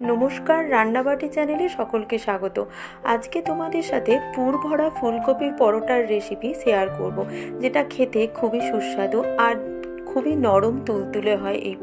নমস্কার, রান্নাবাটি চ্যানেলে সকলকে স্বাগত। আজকে তোমাদের সাথে পুর ভরা ফুলকপির পরোটার রেসিপি শেয়ার করব, যেটা খেতে খুবই সুস্বাদু আর খুবই নরম তুলতুলে হয়। এই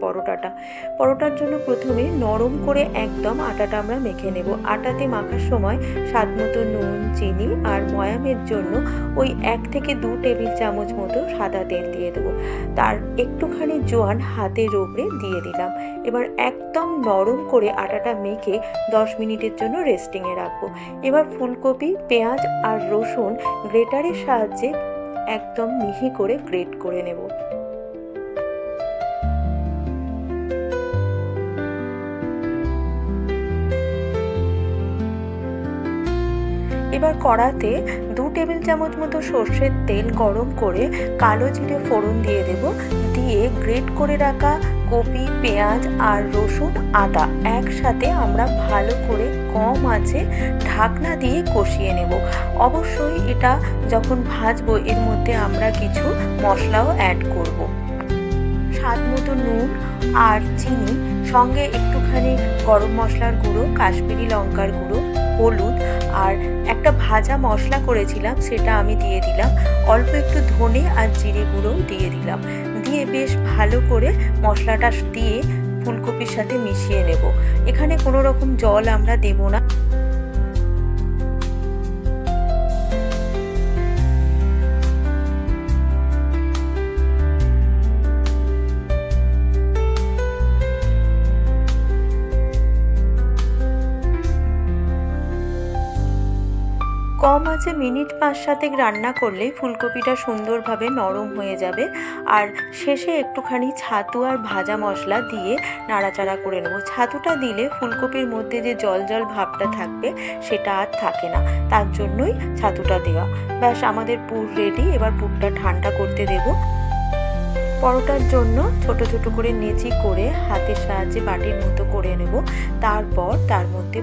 পরোটার জন্য প্রথমে নরম করে একদম আটাটা আমরা মেখে নেব। আটাতে মাখার সময় স্বাদ মতো নুন, চিনি আর ময়ামের জন্য ওই 1 থেকে 2 টেবিল চামচ মতো সাদা তেল দিয়ে দেবো। তার একটুখানি জোয়ান হাতের উপরে দিয়ে দিলাম। এবার একদম নরম করে আটাটা মেখে 10 মিনিটের জন্য রেস্টিংয়ে রাখবো। এবার ফুলকপি, পেঁয়াজ আর রসুন গ্রেটারের সাহায্যে একদম মিহি করে গ্রেট করে নেব। এবার কড়াতে 2 টেবিল চামচ মতো সর্ষের তেল গরম করে কালো জিরে ফোড়ন দিয়ে দেব। দিয়ে গ্রেট করে রাখা কপি, পেঁয়াজ আর রসুন, আদা একসাথে আমরা ভালো করে কম আঁচে ঢাকনা দিয়ে কষিয়ে নেব। অবশ্যই এটা যখন ভাজবো এর মধ্যে আমরা কিছু মশলাও অ্যাড করব। স্বাদ মতো নুন আর চিনি, সঙ্গে একটুখানি গরম মশলার গুঁড়ো, কাশ্মীরি লঙ্কার গুঁড়ো, হলুদ আর একটা ভাজা মশলা করেছিলাম সেটা আমি দিয়ে দিলাম। অল্প একটু ধনে আর জিরে গুঁড়োও দিয়ে দিলাম। দিয়ে বেশ ভালো করে মশলাটা দিয়ে ফুলকপির সাথে মিশিয়ে নেব। এখানে কোনো রকম জল আমরা দেব না। কম আঁচে মিনিট 5-7 রান্না করলেই ফুলকপিটা সুন্দরভাবে নরম হয়ে যাবে। আর শেষে একটুখানি ছাতু আর ভাজা মশলা দিয়ে নাড়াচাড়া করে নেব। ছাতুটা দিলে ফুলকপির মধ্যে যে জল জল ভাবটা থাকবে সেটা আর থাকে না, তার জন্যই ছাতুটা দেওয়া। ব্যাস, আমাদের পুর রেডি। এবার পুরটা ঠান্ডা করতে দেব। পরোটার জন্য ছোট ছোট করে নেচি করে হাতের সাহায্যে বাটির মতো করে নেব। তারপর তার মধ্যে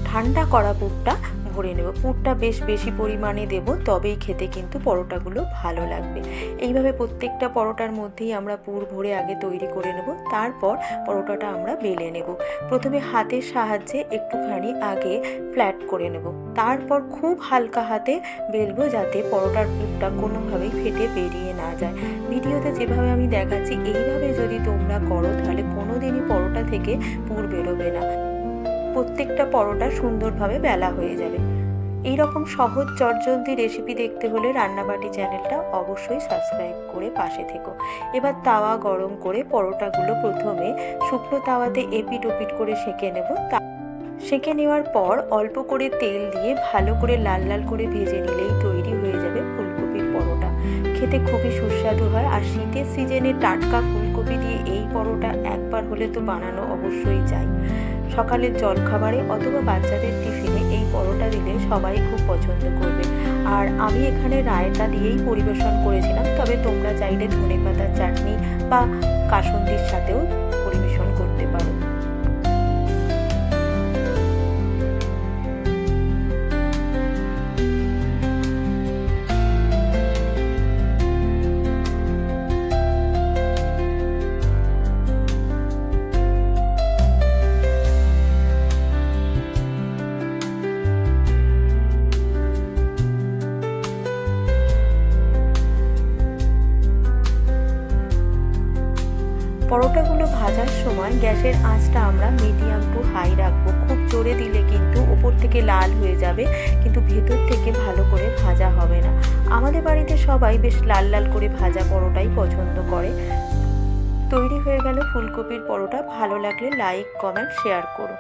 ঠান্ডা করা পুরটা ভরে নেব। পুরটা বেশ বেশি পরিমাণে দেব, তবেই খেতে কিন্তু পরোটাগুলো ভালো লাগবে। এইভাবে প্রত্যেকটা পরোটার মধ্যেই আমরা পুর ভরে আগে তৈরি করে নেব। তারপর পরোটাটা আমরা বেলে নেব। প্রথমে হাতের সাহায্যে একটুখানি আগে ফ্ল্যাট করে নেব, তারপর খুব হালকা হাতে বেলবো যাতে পরোটার পুরটা কোনোভাবেই ফেটে বেরিয়ে না যায়। ভিডিওতে যেভাবে আমি দেখাচ্ছি এইভাবে যদি তোমরা করো তাহলে কোনোদিনই পরোটা থেকে পুর বেরোবে না। প্রত্যেকটা পরোটা সুন্দরভাবে বেলা হয়ে যাবে। এইরকম সহজ চটজলদি রেসিপি দেখতে হলে রান্নাবাটি চ্যানেলটা অবশ্যই সাবস্ক্রাইব করে পাশে থেকো। এবার তাওয়া গরম করে পরোটাগুলো প্রথমে শুকনো তাওয়াতে এপিট ওপিট করে সেঁকে নেব। সেঁকে নেওয়ার পর অল্প করে তেল দিয়ে ভালো করে লাল লাল করে ভেজে নিলেই তৈরি হয়ে যাবে ফুলকপির পরোটা। খেতে খুবই সুস্বাদু হয়। আর শীতের সিজনে টাটকা ফুলকপি দিয়ে এই পরোটা একবার হলে তো বানানো অবশ্যই চাই। সকালের জলখাবারে অথবা বাচ্চাদের টিফিনে এই পরোটা দিলে সবাই খুব পছন্দ করবে। আর আমি এখানে রায়তা দিয়েই পরিবেশন করেছিলাম, তবে তোমরা চাইলে ধনেপাতার চাটনি বা কাসুন্দির সাথেও পরিবেশন করতে পারো। পরোটাগুলো ভাজার সময় গ্যাসের আঁচটা আমরা মিডিয়াম টু হাই রাখবো। খুব জোরে দিলে কিন্তু ওপর থেকে লাল হয়ে যাবে, কিন্তু ভেতর থেকে ভালো করে ভাজা হবে না। আমাদের বাড়িতে সবাই বেশ লাল লাল করে ভাজা পরোটাই পছন্দ করে। তৈরি হয়ে গেল ফুলকপির পরোটা। ভালো লাগলে লাইক, কমেন্ট, শেয়ার করো।